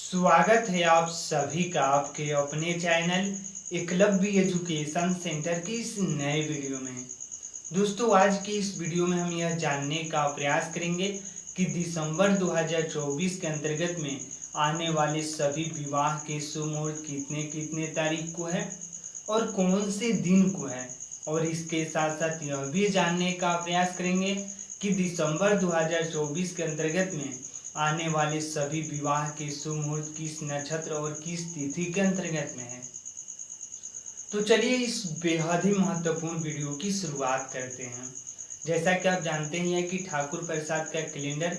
स्वागत है आप सभी का आपके अपने चैनल एकलव्य एजुकेशन सेंटर की इस नए वीडियो में। दोस्तों, आज की इस वीडियो में हम यह जानने का प्रयास करेंगे कि दिसंबर 2024 के अंतर्गत में आने वाले सभी विवाह के शुभ मुहूर्त कितने कितने तारीख को है और कौन से दिन को है। और इसके साथ साथ यह भी जानने का प्रयास करेंगे कि दिसंबर 2024 के अंतर्गत में आने वाले सभी विवाह के शुभ मुहूर्त किस नक्षत्र और किस तिथि के अंतर्गत में है। तो चलिए इस बेहद ही महत्वपूर्ण वीडियो की शुरुआत करते हैं। जैसा कि आप जानते हैं कि ठाकुर प्रसाद का कैलेंडर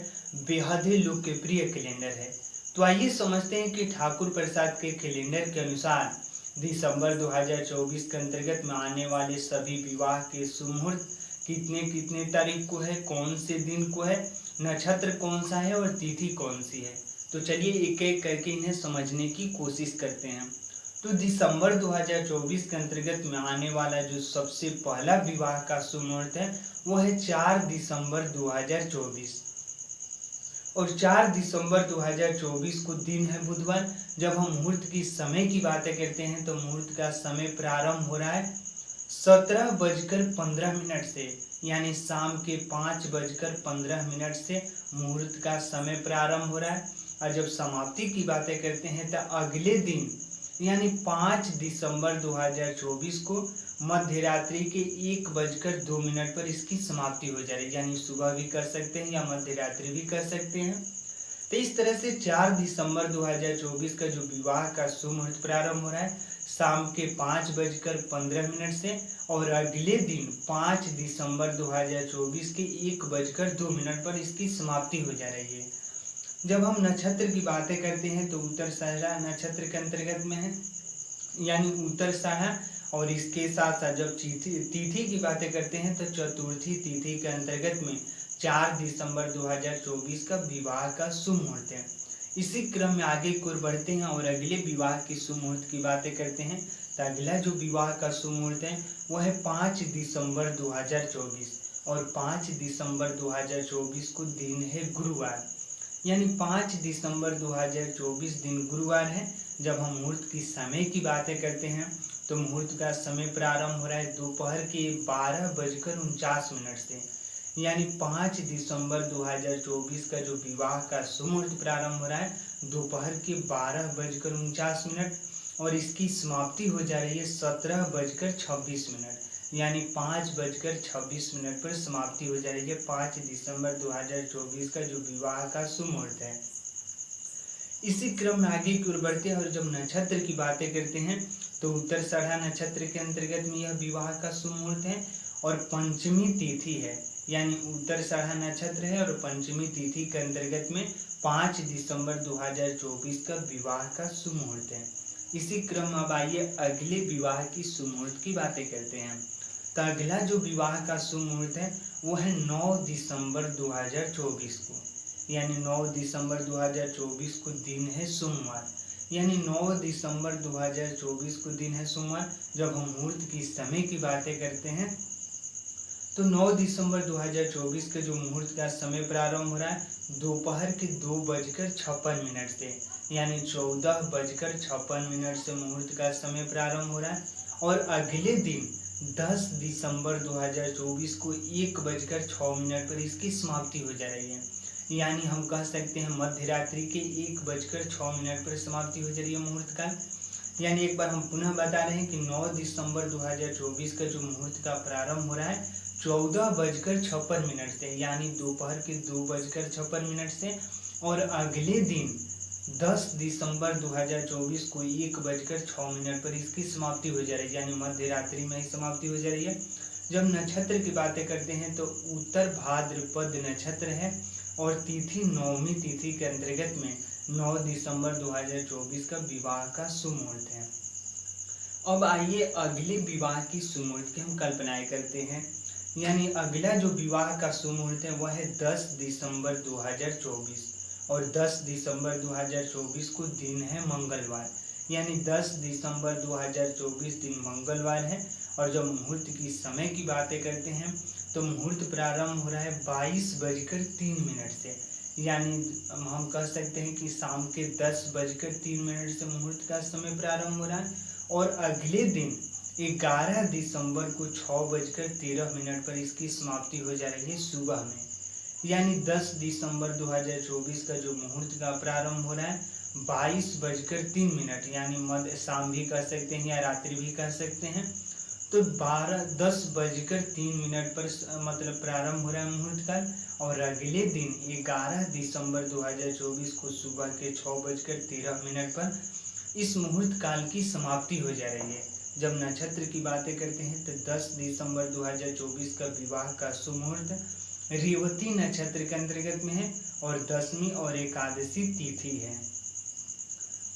बेहद ही लोकप्रिय कैलेंडर है। तो आइए समझते हैं कि ठाकुर प्रसाद के कैलेंडर के अनुसार दिसंबर 2024 के अंतर्गत में आने वाले सभी विवाह के शुभ मुहूर्त कितने कितने तारीख को है, कौन से दिन को है, नक्षत्र कौन सा है और तिथि कौन सी है। तो चलिए एक एक करके इन्हें समझने की कोशिश करते हैं। तो दिसंबर 2024 के अंतर्गत में आने वाला जो सबसे पहला विवाह का शुभ मुहूर्त है वो है 4 दिसंबर 2024। और 4 दिसंबर 2024 को दिन है बुधवार। जब हम मुहूर्त की समय की बातें करते हैं तो मुहूर्त का समय प्रारंभ हो रहा है 17:15 से, यानी शाम के 5:15 से मुहूर्त का समय प्रारंभ हो रहा है। और जब समाप्ति की बातें करते हैं तो अगले दिन यानी 5 दिसंबर 2024 को मध्य रात्रि के 1:02 पर इसकी समाप्ति हो जा रही है, यानी सुबह भी कर सकते हैं या मध्य रात्रि भी कर सकते हैं। तो इस तरह से 4 दिसंबर 2024 का जो विवाह का शुभ मुहूर्त प्रारंभ हो रहा है शाम के 5:15 से और अगले दिन 5 दिसंबर 2024 के 1:02 पर इसकी समाप्ति हो जा रही है। जब हम नक्षत्र की बातें करते हैं तो उत्तराषाढ़ा नक्षत्र के अंतर्गत में है, यानी उत्तराषाढ़ा। और इसके साथ साथ जब तिथि की बातें करते हैं तो चतुर्थी तिथि के अंतर्गत में 4 दिसंबर 2024 का विवाह का शुभ मुहूर्त है। इसी क्रम में आगे की ओर बढ़ते हैं और अगले विवाह के शुभ मुहूर्त की बातें करते हैं। तो अगला जो विवाह का शुभ मुहूर्त है वह है 5 दिसंबर 2024 और 5 दिसंबर 2024 को दिन है गुरुवार, यानी 5 दिसंबर 2024 दिन गुरुवार है। जब हम मुहूर्त की समय की बातें करते हैं तो मुहूर्त का समय प्रारंभ हो रहा है दोपहर के 12:49 से, यानी 5 दिसंबर 2024 का जो विवाह का शुभ मुहूर्त प्रारंभ हो रहा है दोपहर के 12:49 और इसकी समाप्ति हो जा रही है 17:26, यानी 5:26 पर समाप्ति हो जा रही है 5 दिसंबर 2024 का जो विवाह का शुभ मुहूर्त है। इसी क्रम में आगे की ओर बढ़ते हैं और जब नक्षत्र की बातें करते हैं तो उत्तराषाढ़ा नक्षत्र के अंतर्गत में यह विवाह का शुभ मुहूर्त है और पंचमी तिथि है, यानी उत्तराषाढ़ा नक्षत्र है और पंचमी तिथि के अंतर्गत में 5 दिसंबर 2024 का विवाह का शुभ मुहूर्त है। इसी क्रम में अब आइए अगले विवाह की शुभ मुहूर्त की बातें करते हैं। तो अगला जो विवाह का शुभ मुहूर्त है वो है 9 दिसंबर 2024 को, यानी 9 दिसंबर 2024 को दिन है सोमवार, यानी 9 दिसंबर 2024 को दिन है सोमवार। जब हम मुहूर्त की समय की बातें करते हैं तो 9 दिसंबर 2024 के जो मुहूर्त का समय प्रारंभ हो रहा है दोपहर के 2:56 से, यानी 14:56 से मुहूर्त का समय प्रारंभ हो रहा है और अगले दिन 10 दिसंबर 2024 को 1:06 पर इसकी समाप्ति हो जा रही है, यानी हम कह सकते हैं मध्य रात्रि के 1:06 पर समाप्ति हो जा रही है मुहूर्त का। यानी एक बार हम पुनः बता रहे हैं कि 9 दिसंबर 2024 का जो मुहूर्त का प्रारंभ हो रहा है 14:56 से, यानी दोपहर के 2:56 से और अगले दिन 10 दिसंबर 2024 को 1:06 पर इसकी समाप्ति हो जा रही है, यानी मध्य रात्रि में ही समाप्ति हो जा रही है। जब नक्षत्र की बातें करते हैं तो उत्तर भाद्रपद नक्षत्र है और तिथि नवमी तिथि के अंतर्गत में 9 दिसंबर 2024 का विवाह का शुभ मुहूर्त है। अब आइए अगले विवाह की शुभ मुहूर्त की हम कल्पनाएं करते हैं, यानी अगला जो विवाह का शुभ मुहूर्त है वह है 10 दिसंबर 2024 और 10 दिसंबर 2024 को दिन है मंगलवार, यानी 10 दिसंबर 2024 दिन मंगलवार है। और जब मुहूर्त की समय की बातें करते हैं तो मुहूर्त प्रारंभ हो रहा है 22:03 से, यानी हम कह सकते हैं कि शाम के 10:03 से मुहूर्त का समय प्रारंभ हो रहा है और अगले दिन 11 दिसंबर को 6:13 पर इसकी समाप्ति हो जा रही है सुबह में। यानी 10 दिसंबर 2024 का जो मुहूर्त का प्रारंभ हो रहा है 22:03, यानी मध्य शाम भी कह सकते हैं या रात्रि भी कह सकते हैं। तो 10:03 पर मतलब प्रारंभ हो रहा है मुहूर्त काल और अगले दिन 11 दिसंबर 2024 को सुबह के 6:13 पर इस मुहूर्त काल की समाप्ति हो जा रही है। जब नक्षत्र की बातें करते हैं तो 10 दिसंबर 2024 का विवाह का शुभ मुहूर्त रेवती नक्षत्र के अंतर्गत में है और दशमी और एकादशी तिथि है।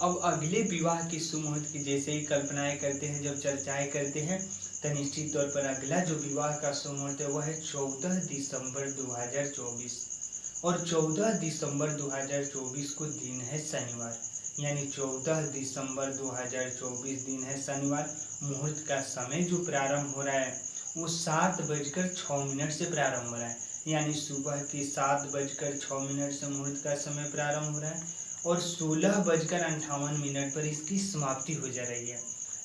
अब अगले विवाह की शुभ मुहूर्त की जैसे ही कल्पनाएं करते हैं, जब चर्चाएं करते हैं तो निश्चित तौर पर अगला जो विवाह का शुभ मुहूर्त है वह है 14 दिसंबर 2024 और 14 दिसंबर 2024 को दिन है शनिवार। यानी 14 दिसंबर 2024 दिन है शनिवार। मुहूर्त का समय जो प्रारंभ हो रहा है वो 7:06 से प्रारंभ हो रहा है। यानी सुबह के 7:06 से मुहूर्त का समय प्रारंभ हो रहा है और 16:58 पर इसकी समाप्ति हो जा रही है।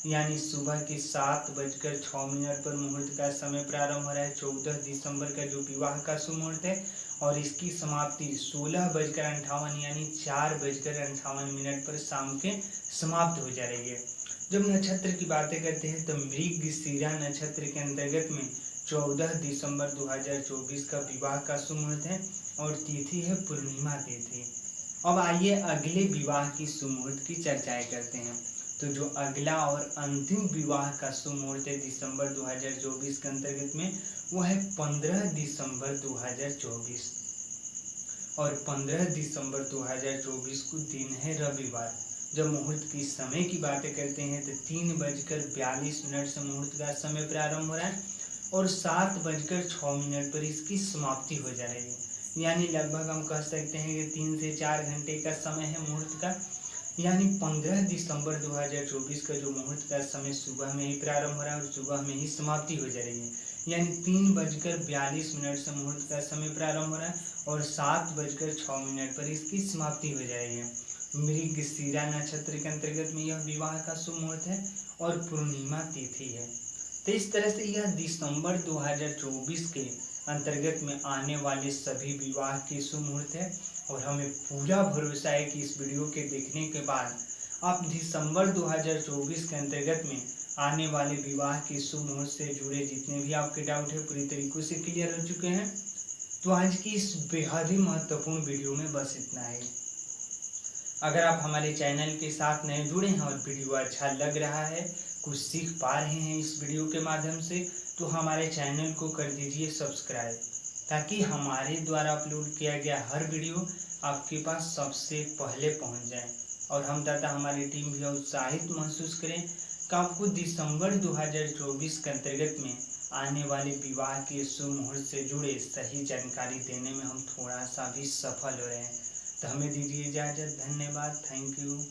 यानी सुबह के 7:06 पर मुहूर्त का समय प्रारंभ हो रहा है 14 दिसंबर का जो विवाह का शुभ मुहूर्त है और इसकी समाप्ति 16:58 यानी 4:58 पर शाम के समाप्त हो जा रही है। जब नक्षत्र की बातें करते हैं तो मृगशिरा नक्षत्र के अंतर्गत में 14 दिसंबर 2024 का विवाह का शुभ मुहूर्त है और तिथि है पूर्णिमा तिथि। अब आइए अगले विवाह की शुभ मुहूर्त की चर्चाएं करते हैं। तो जो अगला और अंतिम विवाह का शुभ मुहूर्त है दिसंबर 2024 के अंतर्गत में वो है 15 दिसंबर 2024 और 15 दिसंबर 2024 को दिन है रविवार। जब मुहूर्त की समय की बातें करते हैं तो 3:42 से मुहूर्त का समय प्रारंभ हो रहा है और 7:06 पर इसकी समाप्ति हो जा रही है। यानी लगभग हम कह सकते हैं कि 3 से 4 घंटे का समय है मुहूर्त का। यानी 15 दिसंबर 2024 का जो मुहूर्त का समय सुबह में ही प्रारंभ हो रहा है और सुबह में ही समाप्ति हो जा रही है। यानी 3:42 से मुहूर्त का समय प्रारंभ हो रहा है और 7:06 पर इसकी समाप्ति हो जा रही है। मृगशिरा नक्षत्र के अंतर्गत में यह विवाह का शुभ मुहूर्त है और पूर्णिमा तिथि है। तो इस तरह से यह दिसंबर 2024 के अंतर्गत में आने वाले सभी विवाह के शुभ मुहूर्त है और हमें पूरा भरोसा है कि इस वीडियो के देखने के बाद आप दिसंबर 2024 के अंतर्गत में आने वाले विवाह के शुभ मुहूर्त से जुड़े जितने भी आपके डाउट है पूरी तरीकों से क्लियर हो चुके हैं। तो आज की इस बेहद ही महत्वपूर्ण वीडियो में बस इतना ही। अगर आप हमारे चैनल के साथ नए जुड़े हैं और वीडियो अच्छा लग रहा है, कुछ सीख पा रहे हैं इस वीडियो के माध्यम से, तो हमारे चैनल को कर दीजिए सब्सक्राइब ताकि हमारे द्वारा अपलोड किया गया हर वीडियो आपके पास सबसे पहले पहुंच जाए और हम तथा हमारी टीम भी उत्साहित महसूस करें कि आपको दिसंबर 2024 के अंतर्गत में आने वाले विवाह के शुभ मुहूर्त से जुड़े सही जानकारी देने में हम थोड़ा सा भी सफल हो रहे हैं। तो हमें दीजिए इजाज़त। धन्यवाद। Thank you.